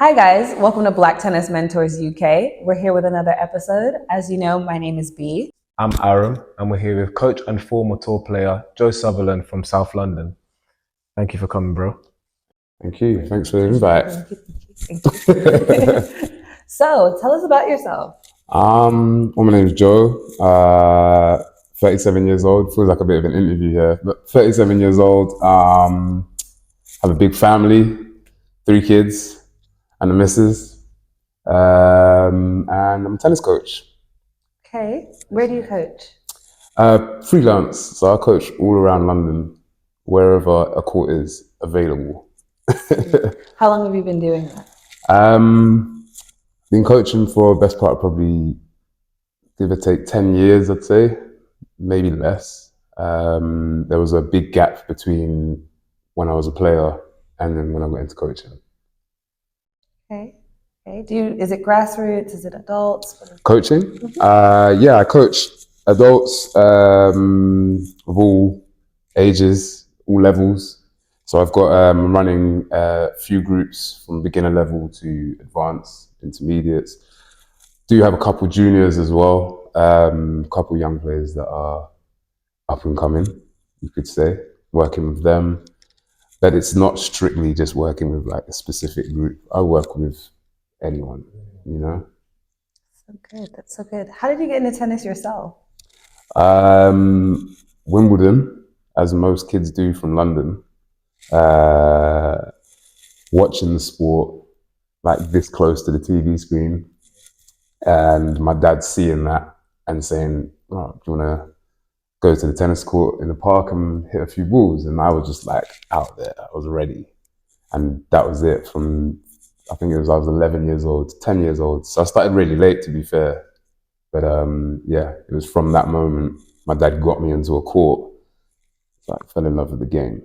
Hi guys, welcome to Black Tennis Mentors UK. We're here with another episode. As you know, my name is B. I'm Aaron, and we're here with coach and former tour player Joe Sutherland from South London. Thank you for coming, bro. Thank you. Thanks for the invite. Thank you. So, tell us about yourself. Well, my name is Joe. 37 years old. Feels like a bit of an interview here, but 37 years old. Have a big family, 3 kids, and a missus. And I'm a tennis coach. Okay, where do you coach? Freelance. So I coach all around London, wherever a court is available. How long have you been doing that? Been coaching for the best part of probably, give or take, 10 years, I'd say, maybe less. There was a big gap between when I was a player and then when I went into coaching. Okay. Is it grassroots? Is it adults? Coaching? Yeah, I coach adults of all ages, all levels. So I've got running a few groups from beginner level to advanced, intermediates. Do have a couple juniors as well, a couple young players that are up and coming, you could say, working with them. But it's not strictly just working with like a specific group. I work with anyone, you know? So good, that's so good. How did you get into tennis yourself? Wimbledon, as most kids do from London. Watching the sport like this close to the TV screen, and my dad seeing that and saying, "Oh, do you want to go to the tennis court in the park and hit a few balls?" And I was just like out there. I was ready, and that was it. From I think I was 11 years old, 10 years old. So I started really late, to be fair. But yeah, it was from that moment my dad got me into a court. So I fell in love with the game,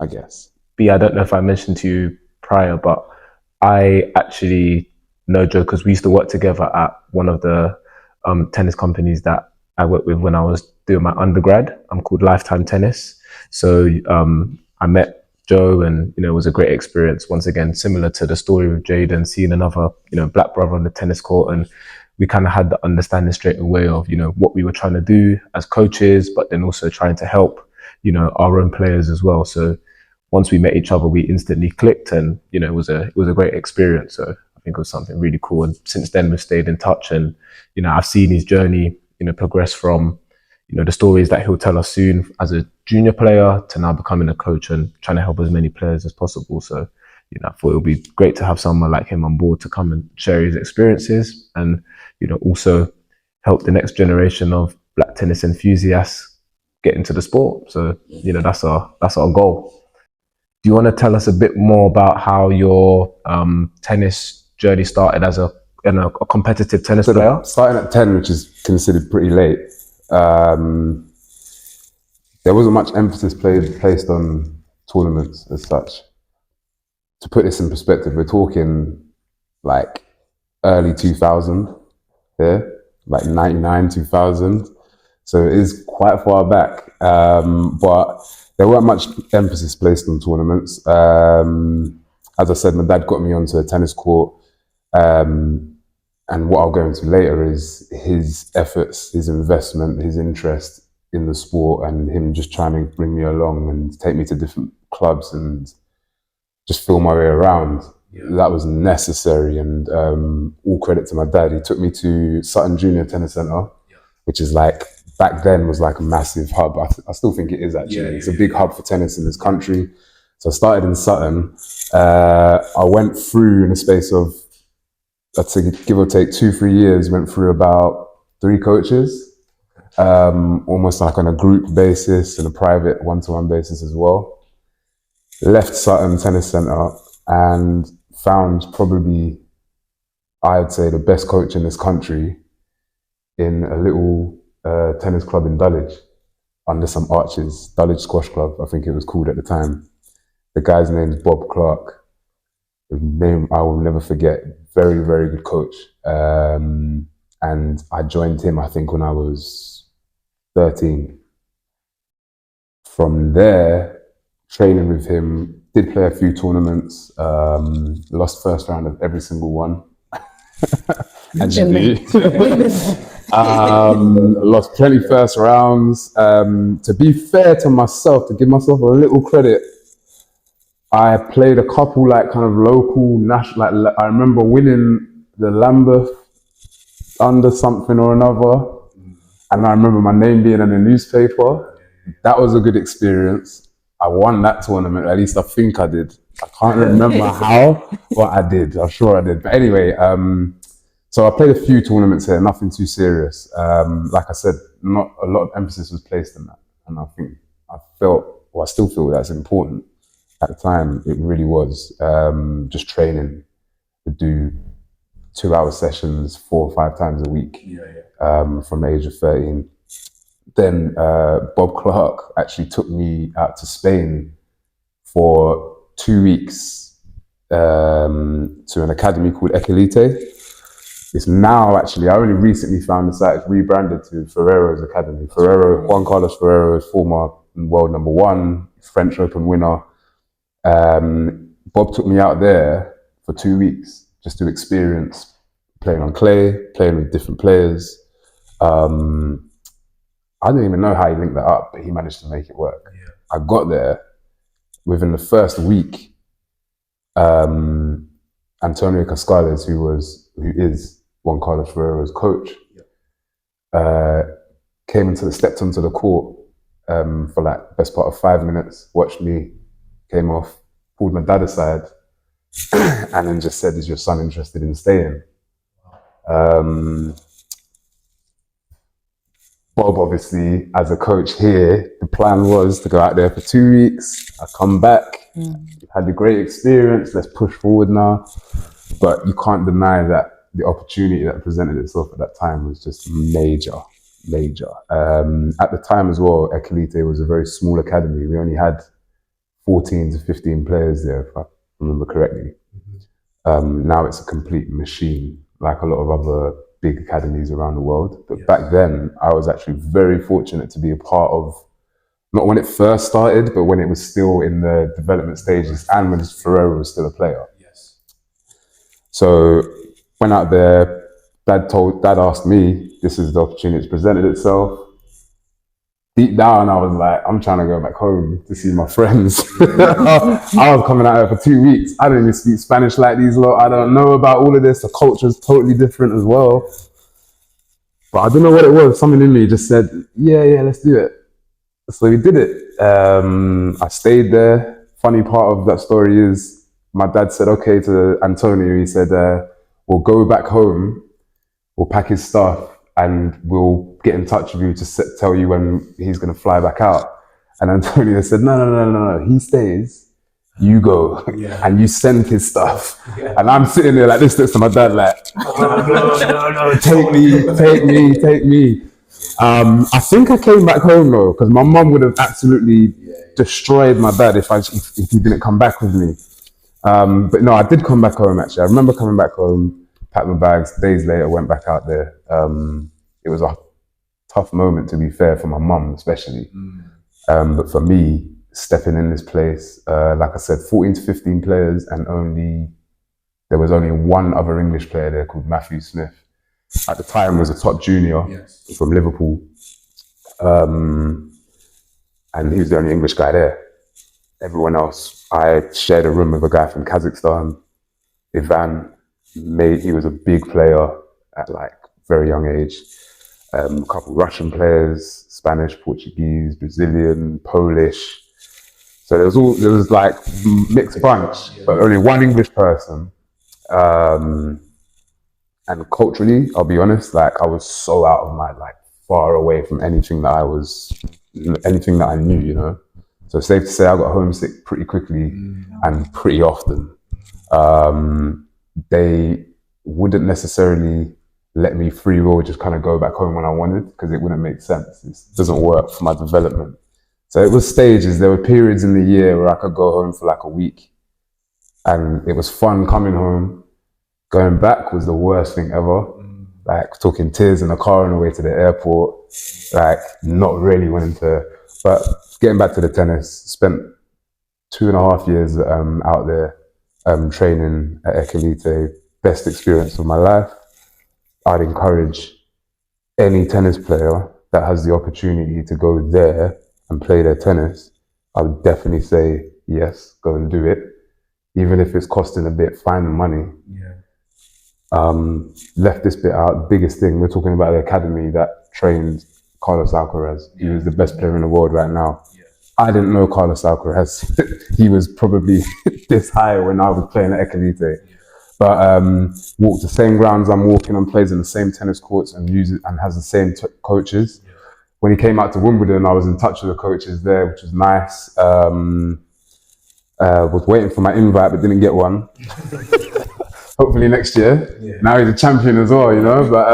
I guess. B, I don't know if I mentioned to you prior, but I actually know Joe because we used to work together at one of the tennis companies that I worked with when I was doing my undergrad. I'm called Lifetime Tennis. So I met Joe, and it was a great experience. Once again, similar to the story with Jaden, seeing another black brother on the tennis court, and we kind of had the understanding straight away of what we were trying to do as coaches, but then also trying to help our own players as well. So once we met each other, we instantly clicked, and it was a great experience. So I think it was something really cool. And since then, we've stayed in touch, and I've seen his journey progress from the stories that he'll tell us soon as a junior player to now becoming a coach and trying to help as many players as possible. So I thought it would be great to have someone like him on board to come and share his experiences, and also help the next generation of black tennis enthusiasts get into the sport. So that's our goal. Do you want to tell us a bit more about how your tennis journey started as a competitive tennis player? Starting at 10, which is considered pretty late, there wasn't much emphasis placed on tournaments as such. To put this in perspective, we're talking like early 2000 here, like 99, 2000. So it is quite far back, but there weren't much emphasis placed on tournaments. As I said, my dad got me onto a tennis court, and what I'll go into later is his efforts, his investment, his interest in the sport, and him just trying to bring me along and take me to different clubs and just feel my way around. Yeah. That was necessary, and all credit to my dad. He took me to Sutton Junior Tennis Centre, which is like, back then was like a massive hub. I still think it is actually. It's a big hub for tennis in this country. So I started in Sutton. I went through, in the space of, let's say, give or take 2-3 years, went through about 3 coaches, almost like on a group basis and a private one-to-one basis as well. Left Sutton Tennis Centre and found probably, I'd say, the best coach in this country in a little tennis club in Dulwich, under some arches, Dulwich Squash Club, I think it was called at the time. The guy's name's Bob Clark. His name I will never forget. Very, very good coach. And I joined him, I think, when I was 13. From there, training with him Did play a few tournaments. Lost first round of every single one. As you do. Lost plenty first rounds. To be fair to myself, to give myself a little credit, I played a couple like kind of local national. Like I remember winning the Lambeth under something or another, and I remember my name being in the newspaper. That was a good experience. I won that tournament. At least I think I did. I can't remember how, but I did. I'm sure I did. But anyway, so I played a few tournaments here. Nothing too serious. Like I said, not a lot of emphasis was placed on that, and I think I still feel that's important. At the time, it really was just training. To do 2-hour sessions 4 or 5 times a week from the age of 13. Then Bob Clark actually took me out to Spain for 2 weeks to an academy called Equilite. It's now actually, I only recently found the site, it's rebranded to Ferrero's Academy. Juan Carlos Ferrero, former world number 1, French Open winner. Bob took me out there for 2 weeks just to experience playing on clay, playing with different players. I didn't even know how he linked that up, but he managed to make it work. Yeah. I got there within the first week. Antonio Cascales, who is Juan Carlos Ferrero's coach, stepped onto the court for like best part of 5 minutes, watched me, came off, pulled my dad aside, and then just said, "Is your son interested in staying?" Bob, obviously, as a coach here, the plan was to go out there for 2 weeks. I come back, had a great experience. Let's push forward now. But you can't deny that the opportunity that presented itself at that time was just major. At the time as well, Equilite was a very small academy. We only had 14 to 15 players there, if I remember correctly. Now it's a complete machine, like a lot of other big academies around the world. But back then, I was actually very fortunate to be a part of, not when it first started, but when it was still in the development stages and when Ferrero was still a player. Yes. So went out there, Dad asked me, this is the opportunity that's presented itself. Deep down, I was like, I'm trying to go back home to see my friends. I was coming out here for 2 weeks. I don't even speak Spanish like these lot. I don't know about all of this. The culture's totally different as well. But I don't know what it was. Something in me just said, yeah, let's do it. So we did it. I stayed there. Funny part of that story is my dad said, okay, to Antonio, he said, we'll go back home, we'll pack his stuff, and we'll get in touch with you to tell you when he's going to fly back out. And Antonio said, no, he stays, you go, and you send his stuff. And I'm sitting there like this next to my dad, like, no, take me. I think I came back home though, because my mum would have absolutely destroyed my dad if he didn't come back with me. But no, I did come back home actually. I remember coming back home, packed my bags, days later went back out there. It was a tough moment, to be fair, for my mum especially. But for me, stepping in this place, like I said, 14 to 15 players, and there was only one other English player there called Matthew Smith. At the time was a top junior from Liverpool. And he was the only English guy there. Everyone else, I shared a room with a guy from Kazakhstan, Ivan. He was a big player at like very young age. A couple Russian players, Spanish, Portuguese, Brazilian, Polish. So there was like mixed bunch, but only one English person. And culturally, I'll be honest, like I was so out of my, like far away from anything that I knew, you know. So it's safe to say I got homesick pretty quickly and pretty often. They wouldn't necessarily let me free will just kind of go back home when I wanted, because it wouldn't make sense. It doesn't work for my development. So it was stages. There were periods in the year where I could go home for like a week, and it was fun coming home. Going back was the worst thing ever. Like talking tears in the car on the way to the airport, like not really wanting to. But getting back to the tennis, spent 2.5 years out there training at Equilite, best experience of my life. I'd encourage any tennis player that has the opportunity to go there and play their tennis. I would definitely say yes, go and do it. Even if it's costing a bit, find the money. Yeah. Left this bit out. The biggest thing, we're talking about the academy that trained Carlos Alcaraz. He was the best player in the world right now. Yeah. I didn't know Carlos Alcaraz. He was probably this high when I was playing at Equilite. Yeah. But walked the same grounds I'm walking on, plays in the same tennis courts and has the same coaches. Yeah. When he came out to Wimbledon, I was in touch with the coaches there, which was nice. Was waiting for my invite, but didn't get one. Hopefully next year. Yeah. Now he's a champion as well, you know. But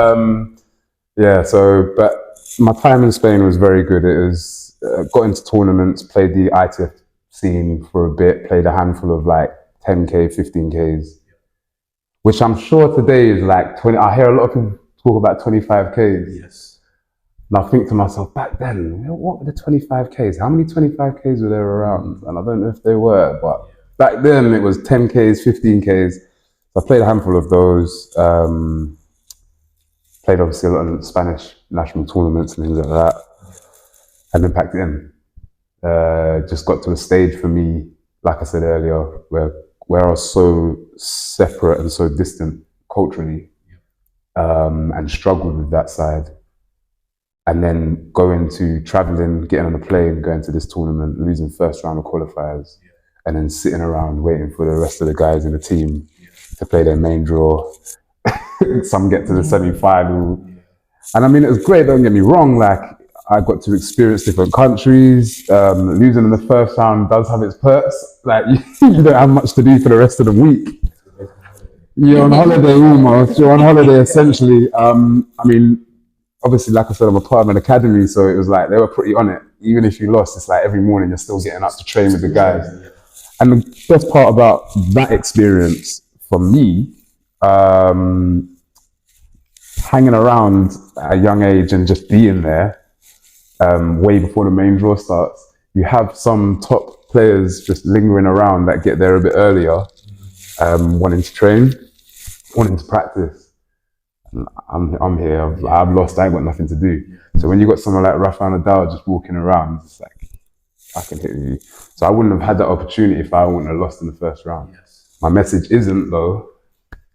but my time in Spain was very good. It was got into tournaments, played the ITF scene for a bit, played a handful of like 10K, 15Ks, which I'm sure today is like 20. I hear a lot of people talk about 25Ks. Yes. And I think to myself, back then, what were the 25Ks? How many 25Ks were there around? And I don't know if they were, but back then it was 10Ks, 15Ks. So I played a handful of those. Played obviously a lot of Spanish national tournaments and things like that. And then packed it in. Just got to a stage for me, like I said earlier, where I was so separate and so distant culturally, and struggled with that side. And then going to traveling, getting on a plane, going to this tournament, losing first round of qualifiers, and then sitting around waiting for the rest of the guys in the team to play their main draw. Some get to the semi-final. And I mean, it was great, don't get me wrong, like I got to experience different countries. Losing in the first round does have its perks. Like you don't have much to do for the rest of the week. You're on holiday almost. You're on holiday essentially. I mean, obviously, like I said, I'm a part of an academy, so it was like they were pretty on it. Even if you lost, it's like every morning you're still getting up to train with the guys. And the best part about that experience for me, hanging around at a young age and just being there, way before the main draw starts, you have some top players just lingering around that get there a bit earlier, wanting to train, wanting to practice. I'm here, I've lost, I ain't got nothing to do. So when you got someone like Rafael Nadal just walking around, it's like, I can hit you. So I wouldn't have had that opportunity if I wouldn't have lost in the first round. Yes. My message isn't, though,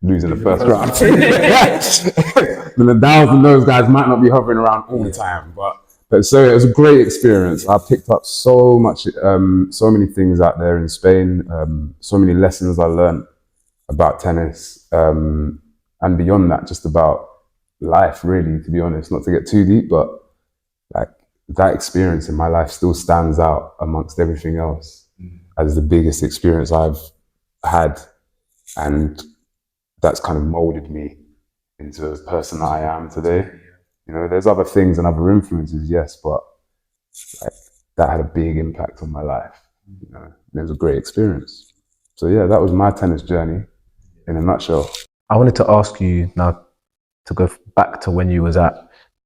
losing the first round. The Nadals and those guys might not be hovering around all the time, but so it was a great experience. I picked up so much, so many things out there in Spain, so many lessons I learned about tennis, and beyond that, just about life, really, to be honest, not to get too deep, but like that experience in my life still stands out amongst everything else as the biggest experience I've had. And that's kind of molded me into the person that I am today. You know, there's other things and other influences, yes, but like that had a big impact on my life. You know, and it was a great experience. So yeah, that was my tennis journey in a nutshell. I wanted to ask you now to go back to when you was at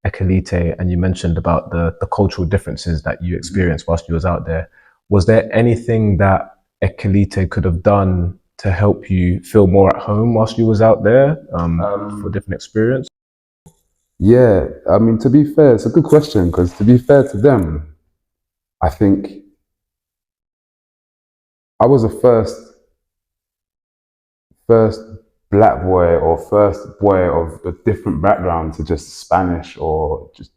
Equilite and you mentioned about the cultural differences that you experienced whilst you was out there. Was there anything that Equilite could have done to help you feel more at home whilst you was out there for a different experience? Yeah, I mean, to be fair, it's a good question, because to be fair to them, I think I was a first black boy or first boy of a different background to just Spanish or just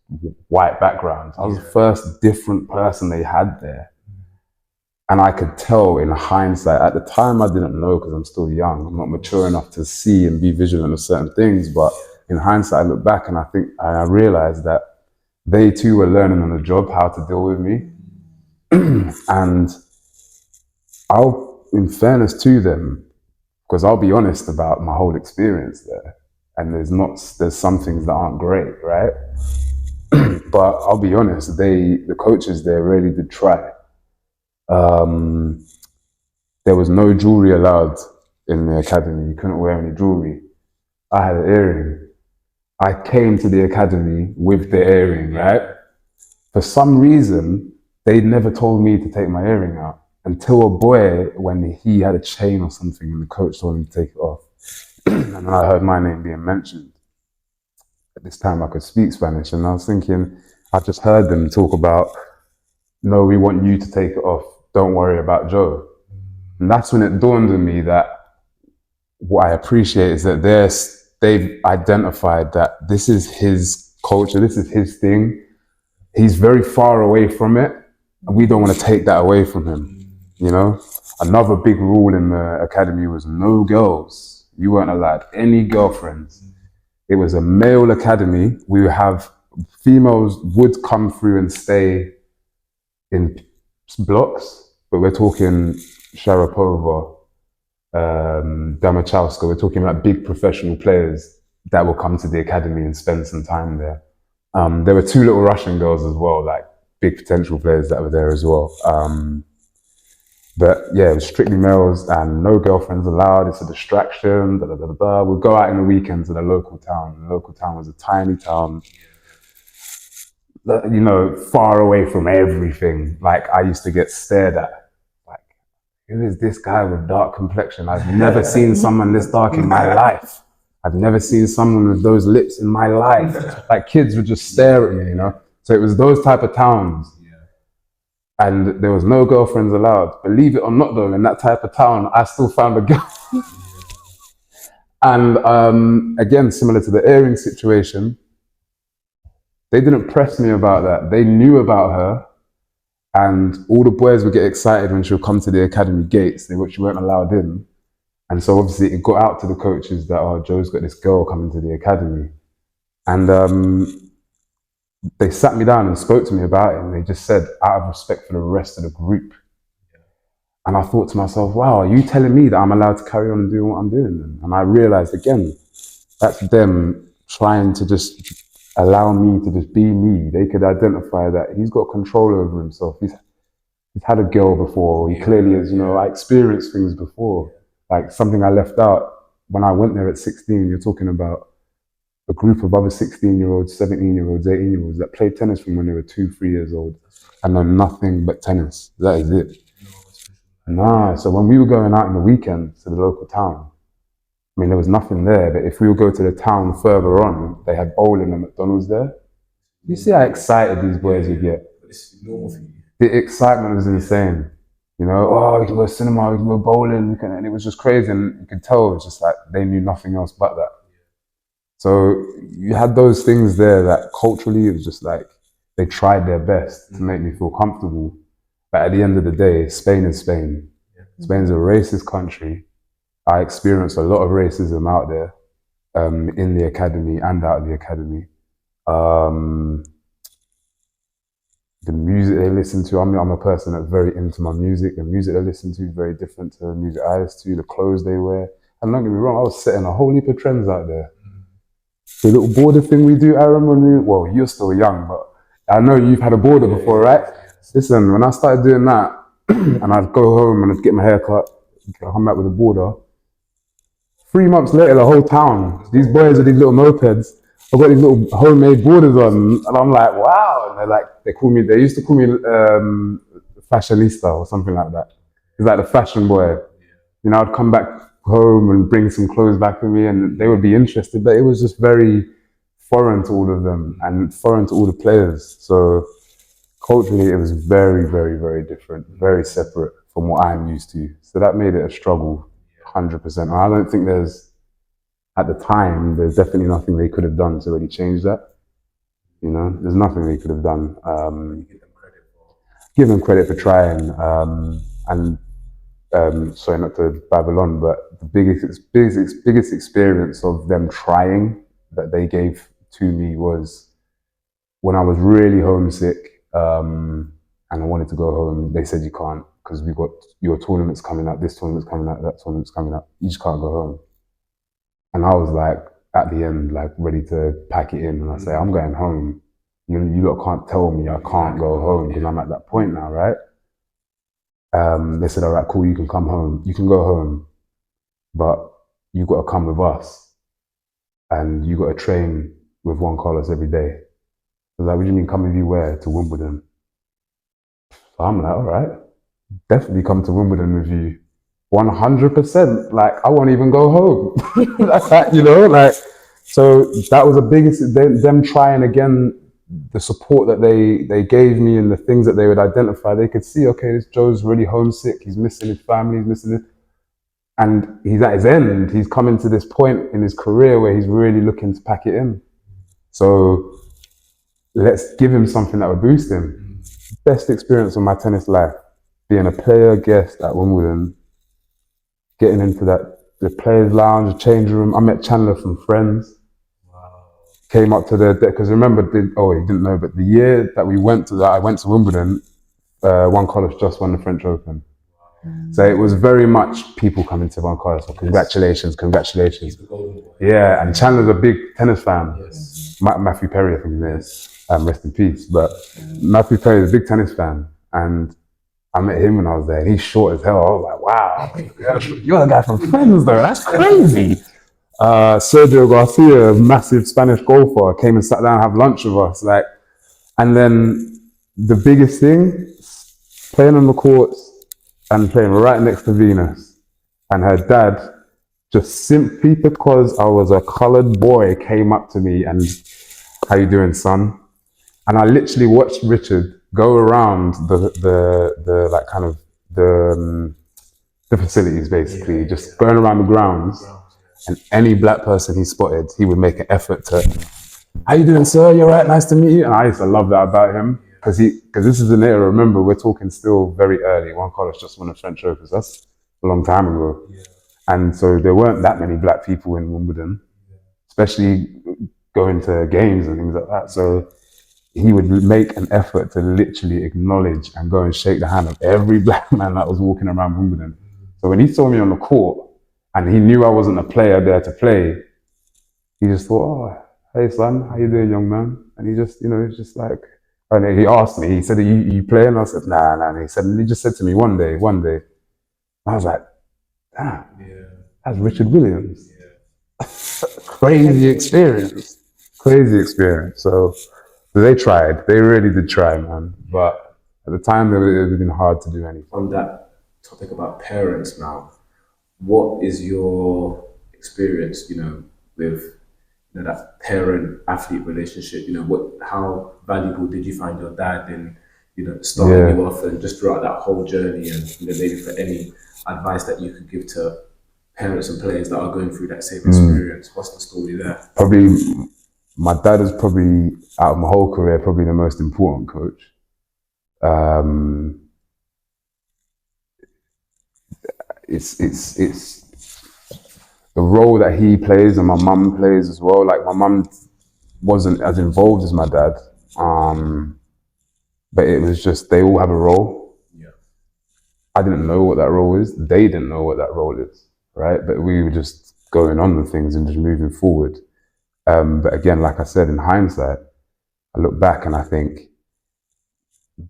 white background. I was the first different person they had there. And I could tell in hindsight, at the time I didn't know because I'm still young. I'm not mature enough to see and be vigilant of certain things. But in hindsight, I look back and I realized that they too were learning on the job how to deal with me. And in fairness to them, because I'll be honest about my whole experience there, and there's some things that aren't great, right? But I'll be honest, the coaches there really did try. There was no jewelry allowed in the academy. You couldn't wear any jewelry. I had an earring. I came to the academy with the earring, right? For some reason, they never told me to take my earring out until a boy, when he had a chain or something and the coach told him to take it off. And then I heard my name being mentioned. At this time I could speak Spanish, and I was thinking, I just heard them talk about, no, we want you to take it off. Don't worry about Joe. And that's when it dawned on me that what I appreciate is that they've identified that this is his culture, this is his thing. He's very far away from it, and we don't want to take that away from him, you know? Another big rule in the academy was no girls. You weren't allowed any girlfriends. It was a male academy. We would have females would come through and stay in blocks, but we're talking Sharapova, Damachowska, we're talking about big professional players that will come to the academy and spend some time there. There were two little Russian girls as well, like big potential players that were there as well. But yeah, it was strictly males and no girlfriends allowed. It's a distraction. We'd go out in the weekends to the local town. The local town was a tiny town, you know, far away from everything. Like I used to get stared at. Like, who is this guy with dark complexion? I've never seen someone this dark in my life. I've never seen someone with those lips in my life. Like kids would just stare at me, you know? So it was those type of towns. And there was no girlfriends allowed. Believe it or not though, in that type of town, I still found a girl. And again, similar to the earring situation, they didn't press me about that. They knew about her, and all the boys would get excited when she would come to the academy gates, which weren't allowed in. And so obviously it got out to the coaches that, oh, Joe's got this girl coming to the academy. And they sat me down and spoke to me about it, and they just said, out of respect for the rest of the group. And I thought to myself, wow, are you telling me that I'm allowed to carry on and do what I'm doing? And I realized again, that's them trying to just allow me to just be me. They could identify that he's got control over himself. He's had a girl before. He clearly has, you know, I experienced things before. Like something I left out when I went there at 16, you're talking about a group of other 16-year-olds, 17-year-olds, 18-year-olds that played tennis from when they were 2, 3 years old and know nothing but tennis. That is it. Nah, so when we were going out in the weekends to the local town, I mean, there was nothing there, but if we would go to the town further on, they had bowling and McDonald's there. You see how excited these boys would get. The excitement was insane. You know, oh, we can go to cinema, we can go bowling, and it was just crazy, and you could tell it was just like they knew nothing else but that. So you had those things there that culturally it was just like they tried their best to make me feel comfortable. But at the end of the day, Spain is Spain. Spain's a racist country. I experienced a lot of racism out there, in the academy and out of the academy. The music they listen to, I'm a person that's very into my music. The music they listen to is very different to the music I listen to, the clothes they wear. And don't get me wrong, I was setting a whole heap of trends out there. The little border thing we do, Aaron, well, you're still young, but I know you've had a border before, right? Listen, when I started doing that, and I'd go home and I'd get my hair cut, I'd come back with a border. 3 months later, the whole town, these boys with these little mopeds, I've got these little homemade borders on, and I'm like, wow. And they used to call me fashionista or something like that. It's like the fashion boy. You know, I'd come back home and bring some clothes back with me, and they would be interested, but it was just very foreign to all of them and foreign to all the players. So culturally, it was very, very, very different, very separate from what I'm used to. So that made it a struggle, 100%. And I don't think at the time, there's definitely nothing they could have done to really change that. You know, there's nothing they could have done. Give them credit for trying. Sorry, not to babble on, but the biggest experience of them trying that they gave to me was when I was really homesick, and I wanted to go home. They said, you can't, because we've got your tournaments coming up, this tournament's coming up, that tournament's coming up. You just can't go home. And I was like, at the end, like ready to pack it in. And I say, I'm going home. You lot can't tell me I can't go home because I'm at that point now, right? They said, all right, cool, you can come home. You can go home, but you got to come with us. And you got to train with Juan Carlos every day. I was like, what do you mean come with you where? To Wimbledon. So I'm like, all right. definitely come to Wimbledon with you. 100%. Like, I won't even go home. Like, you know, like, so that was the biggest, them trying again, the support that they gave me and the things that they would identify. They could see, okay, this Joe's really homesick. He's missing his family. He's missing it. And he's at his end. He's coming to this point in his career where he's really looking to pack it in. So let's give him something that would boost him. Best experience of my tennis life, being a player guest at Wimbledon, getting into the players' lounge, the change room. I met Chandler from Friends. Wow. Came up to because remember, you didn't know, but the year that I went to Wimbledon, Juan Carlos just won the French Open. So it was very much people coming to Juan Carlos. So congratulations. Yeah, and Chandler's a big tennis fan. Yes. Matthew Perry, I think his name is. Rest in peace. But Matthew Perry is a big tennis fan, and I met him when I was there. He's short as hell. I was like, wow, you're the guy from Friends, though. That's crazy. Sergio Garcia, massive Spanish golfer, came and sat down and have lunch with us. Like, and then the biggest thing, playing on the courts and playing right next to Venus, and her dad, just simply because I was a coloured boy, came up to me and, how you doing, son? And I literally watched Richard go around the like kind of the facilities, basically, just going around the grounds, and any black person he spotted, he would make an effort to, how you doing, sir? You're right, nice to meet you. And I used to love that about him, because this is an era, remember, we're talking still very early. Juan Carlos just won a French Open, that's a long time ago. Yeah. And so there weren't that many black people in Wimbledon, especially going to games and things like that. So he would make an effort to literally acknowledge and go and shake the hand of every black man that was walking around Wimbledon. So when he saw me on the court and he knew I wasn't a player there to play, he just thought, oh, hey son, how you doing, young man? And he just, he's just like, and he asked me, he said, you play? And I said, nah. And he just said to me, one day. I was like, damn, that's Richard Williams. Yeah. Crazy experience. So they tried. They really did try, man. But at the time, it would have been hard to do anything. On that topic about parents now, what is your experience, with that parent-athlete relationship? How valuable did you find your dad in, starting you off and just throughout that whole journey, and maybe for any advice that you could give to parents and players that are going through that same experience? What's the story there? Probably, my dad is probably, out of my whole career, probably the most important coach. It's the role that he plays and my mum plays as well. Like, my mum wasn't as involved as my dad, but it was just, they all have a role. Yeah. I didn't know what that role is. They didn't know what that role is, right? But we were just going on with things and just moving forward. But again, like I said, in hindsight, I look back and I think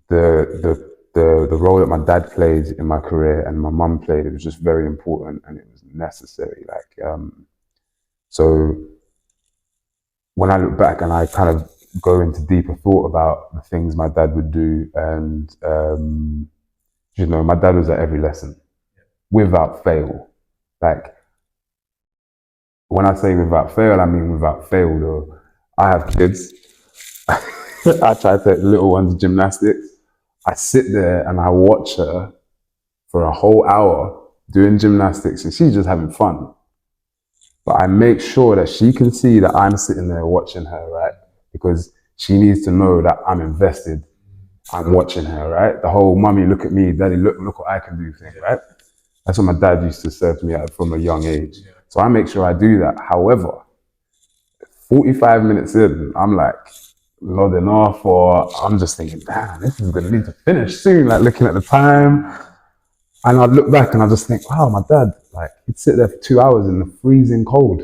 the role that my dad played in my career and my mum played, it was just very important and it was necessary. So when I look back and I kind of go into deeper thought about the things my dad would do, and my dad was at every lesson without fail. Like, when I say without fail, I mean without fail, though. I have kids. I try to take the little ones to gymnastics. I sit there and I watch her for a whole hour doing gymnastics, and she's just having fun. But I make sure that she can see that I'm sitting there watching her, right? Because she needs to know that I'm invested. I'm watching her, right? The whole mummy, look at me, daddy, look what I can do thing, right? That's what my dad used to serve me at from a young age. So I make sure I do that. However, 45 minutes in, I'm like nodding off, or I'm just thinking, damn, this is gonna need to finish soon, like looking at the time. And I'd look back and I just think, wow, my dad, like, he'd sit there for 2 hours in the freezing cold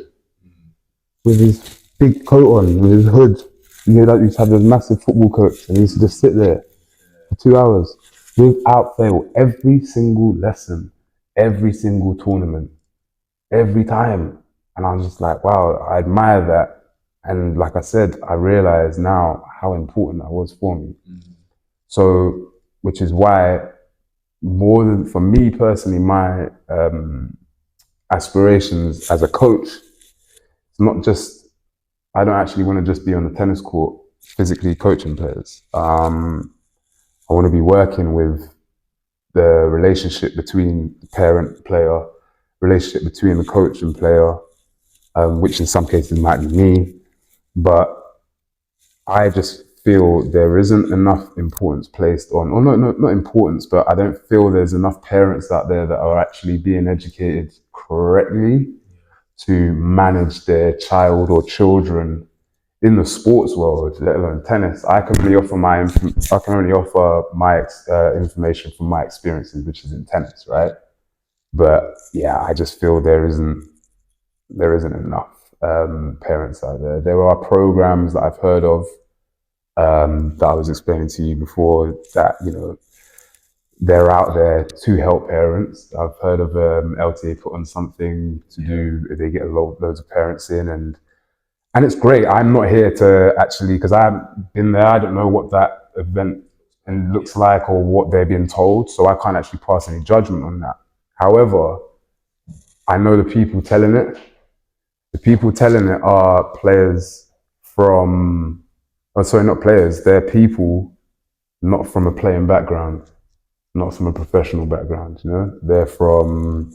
with his big coat on, with his hood. He used to have those massive football coats, and he used to just sit there for 2 hours without fail, every single lesson, every single tournament, every time. And I was just like, wow, I admire that. And like I said, I realize now how important that was for me. So, which is why, more than for me personally, my aspirations as a coach, it's not just, I don't actually want to just be on the tennis court physically coaching players. I want to be working with the relationship between the parent player, relationship between the coach and player, which in some cases might be me, but I just feel there isn't enough importance placed on, or not importance, but I don't feel there's enough parents out there that are actually being educated correctly to manage their child or children in the sports world, let alone tennis. I can only offer my information from my experiences, which is in tennis, right? But yeah, I just feel there isn't enough parents out there. There are programs that I've heard of, that I was explaining to you before, that they're out there to help parents. I've heard of LTA put on something to do. They get loads of parents in, and it's great. I'm not here to actually, because I haven't been there. I don't know what that event looks like or what they're being told, so I can't actually pass any judgment on that. However, I know the people telling it. The people telling it are players from, oh sorry, not players. They're people not from a playing background, not from a professional background. They're from,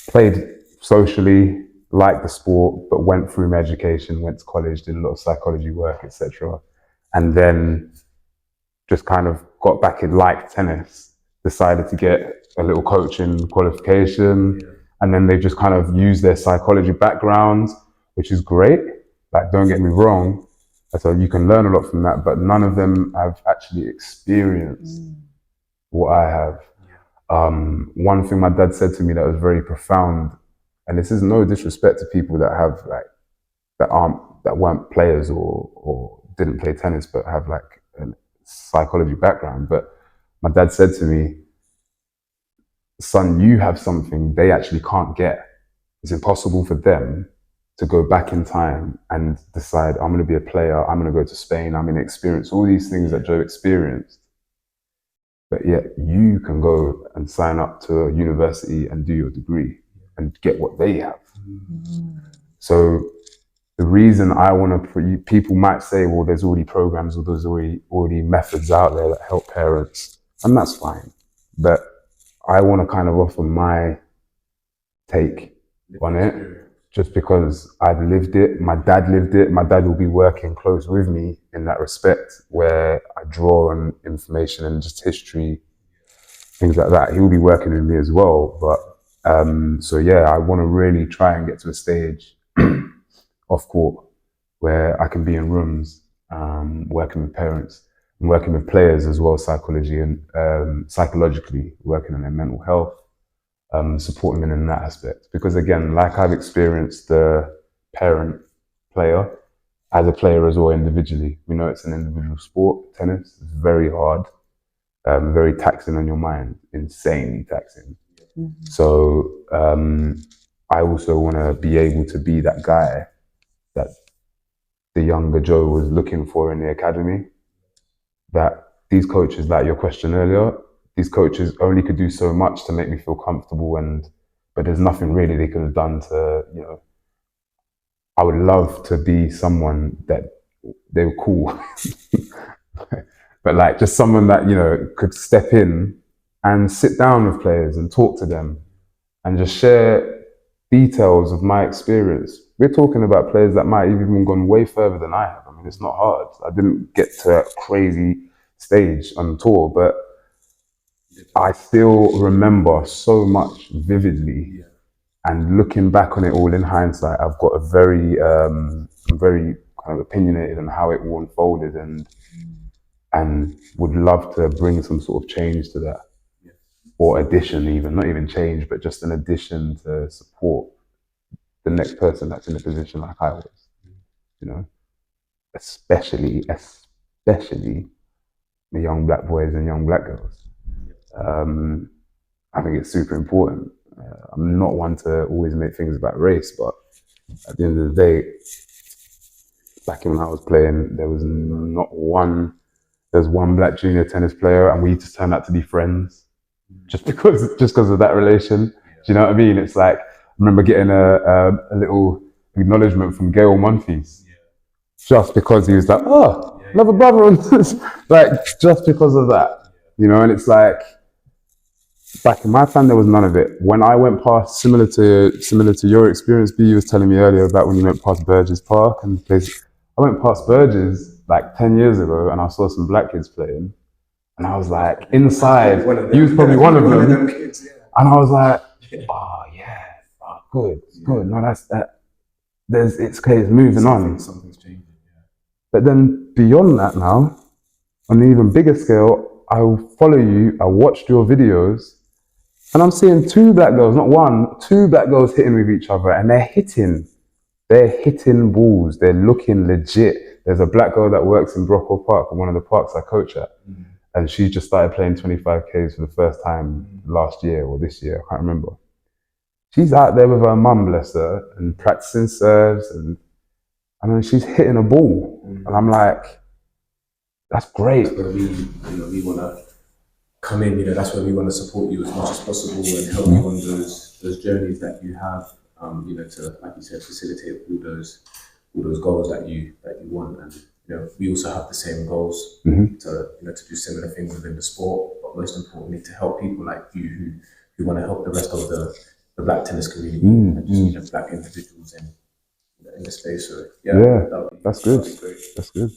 played socially, liked the sport, but went through education, went to college, did a lot of psychology work, etc. And then just kind of got back in, like tennis, decided to get a little coaching qualification, and then they just kind of use their psychology background, which is great. Like, don't get me wrong, so you can learn a lot from that, but none of them have actually experienced what I have. One thing my dad said to me that was very profound, and this is no disrespect to people that have like that weren't players or didn't play tennis but have like a psychology background. But my dad said to me, "Son, you have something they actually can't get. It's impossible for them to go back in time and decide, I'm going to be a player, I'm going to go to Spain, I'm going to experience all these things that Joe experienced. But yet you can go and sign up to a university and do your degree and get what they have." So the reason I want to, people might say, well, there's already programs or there's already methods out there that help parents, and that's fine. But I want to kind of offer my take on it, just because I've lived it. My dad lived it. My dad will be working close with me in that respect, where I draw on information and just history, things like that. He will be working with me as well. But so yeah, I want to really try and get to a stage off court where I can be in rooms, working with parents and working with players as well, psychology and psychologically, working on their mental health, supporting them in that aspect. Because again, like I've experienced the parent player, as a player as well individually. We know it's an individual sport, tennis. It's very hard, very taxing on your mind, insanely taxing. So I also want to be able to be that guy that the younger Joe was looking for in the academy. That these coaches, like your question earlier, these coaches only could do so much to make me feel comfortable, but there's nothing really they could have done to, I would love to be someone that they were cool, but like just someone that, could step in and sit down with players and talk to them and just share details of my experience. We're talking about players that might have even gone way further than I have. I mean, it's not hard. I didn't get to a crazy stage on tour, but I still remember so much vividly. And looking back on it all in hindsight, I've got I'm very kind of opinionated on how it all unfolded, and would love to bring some sort of change to that, or addition, even not even change, but just an addition to support the next person that's in a position like I was, especially the young black boys and young black girls. I think it's super important. I'm not one to always make things about race, but at the end of the day, back when I was playing, there was not one there's one black junior tennis player, and we just turned out to be friends just because of that relation. Do you know what I mean? It's like, I remember getting a little acknowledgement from Gail Monfils, just because he was like, oh, another brother on this, like just because of that, you know. And it's like, back in my time, there was none of it. When I went past, similar to your experience, B, you was telling me earlier about when you went past Burgess Park and places. I went past Burgess like 10 years ago, and I saw some black kids playing, and I was like, inside, you was probably one of them, kids, and I was like, oh yeah, oh, good. No, that's that. It's okay, it's moving on. Something's changing. But then beyond that now, on an even bigger scale, I will follow you. I watched your videos, and I'm seeing two black girls, not one, two black girls hitting with each other, and they're hitting balls. They're looking legit. There's a black girl that works in Brockwell Park, one of the parks I coach at, and she just started playing 25Ks for the first time last year or this year, I can't remember. She's out there with her mum, bless her, and practicing serves, and then she's hitting a ball, and I'm like, that's great. That's where we want to come in. That's where we want to support you as much as possible and help you on those journeys that you have. To, like you said, facilitate all those goals that you want. And we also have the same goals to do similar things within the sport, but most importantly to help people like you who want to help the rest of the black tennis community and just black individuals in the space. So that's good. That's good.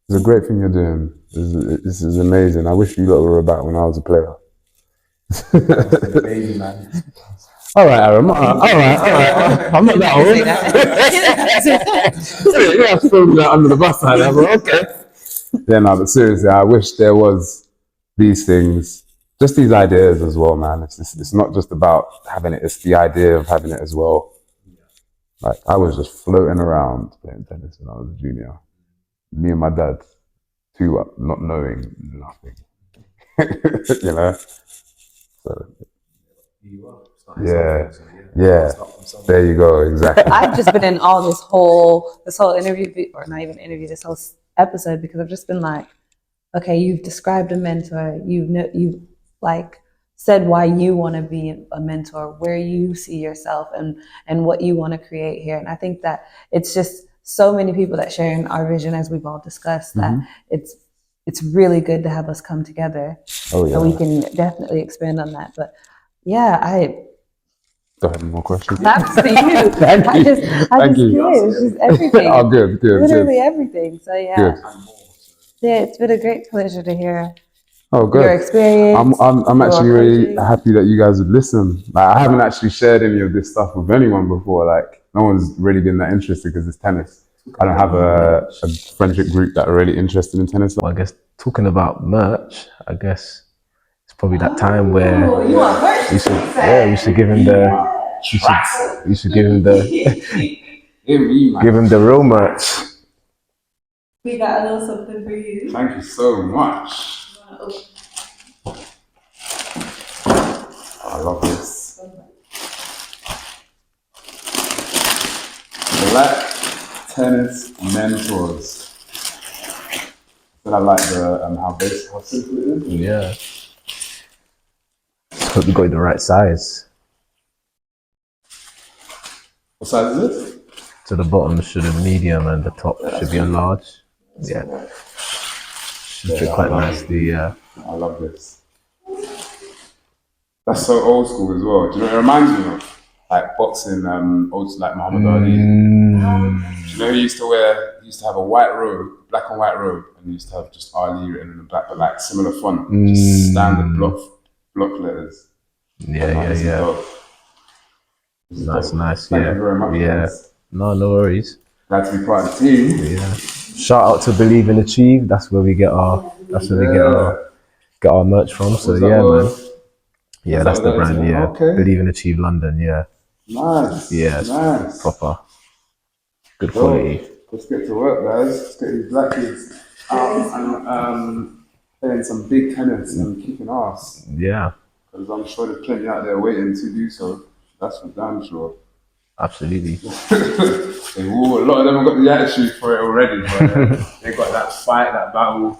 It's a great thing you're doing. This is amazing. I wish you lot were about when I was a player. That's amazing, man. All right, Aaron. All right. I'm not that old. Yeah, I've thrown that under the bus like that, but okay. Yeah, no, but seriously, I wish there was these things, just these ideas as well, man. It's not just about having it, it's the idea of having it as well. Like, I was just floating around playing tennis when I was a junior. Me and my dad, two up, not knowing nothing. So, yeah. There you go, exactly. I've just been in all this whole interview, or not even interview, this whole episode, because I've just been like, okay, you've described a mentor, you've like said why you want to be a mentor, where you see yourself, and what you want to create here. And I think that it's just so many people that share in our vision, as we've all discussed, that it's really good to have us come together. Oh, yeah. And we can definitely expand on that. But yeah, Do I have any more questions? that's to you. Thank you. It's just everything. Oh, good. Literally everything. So yeah. Good. Yeah, it's been a great pleasure to hear good. your experience. I'm actually really happy that you guys would listen. Like, I haven't actually shared any of this stuff with anyone before. Like, no one's really been that interested because it's tennis. I don't have a friendship group that are really interested in tennis. Well, I guess talking about merch, I guess it's probably that time where we should give him the real merch. We got a little something for you. Thank you so much. I love this. Black Tennis Mentors. But I like the how simple it is. Yeah. Hope you got the right size. What size is it? So the bottom should be medium and the top should be a large. Yeah. Should be quite nice. I love this. That's so old school as well. Do you know what it reminds me of? Like boxing, like Muhammad Ali. Do you know he used to have a white robe, black and white robe, and he used to have just Ali written in the back, but like similar font, just standard block letters. Yeah. Nice. Thank you very much. Yeah. No worries. Glad to be part of the team. Yeah. Shout out to Believe and Achieve. That's where we get our merch from. So yeah, man. Yeah, that's the brand. Yeah. Okay. Believe and Achieve London. Yeah. Nice. Yeah. Nice. Proper. Good quality. Let's get to work, guys. Let's get these black kids out and playing some big tennis and kicking ass. Yeah. Because I'm sure there's plenty out there waiting to do so. That's for damn sure. Absolutely. A lot of them have got the attitude for it already, but they got that fight, that battle.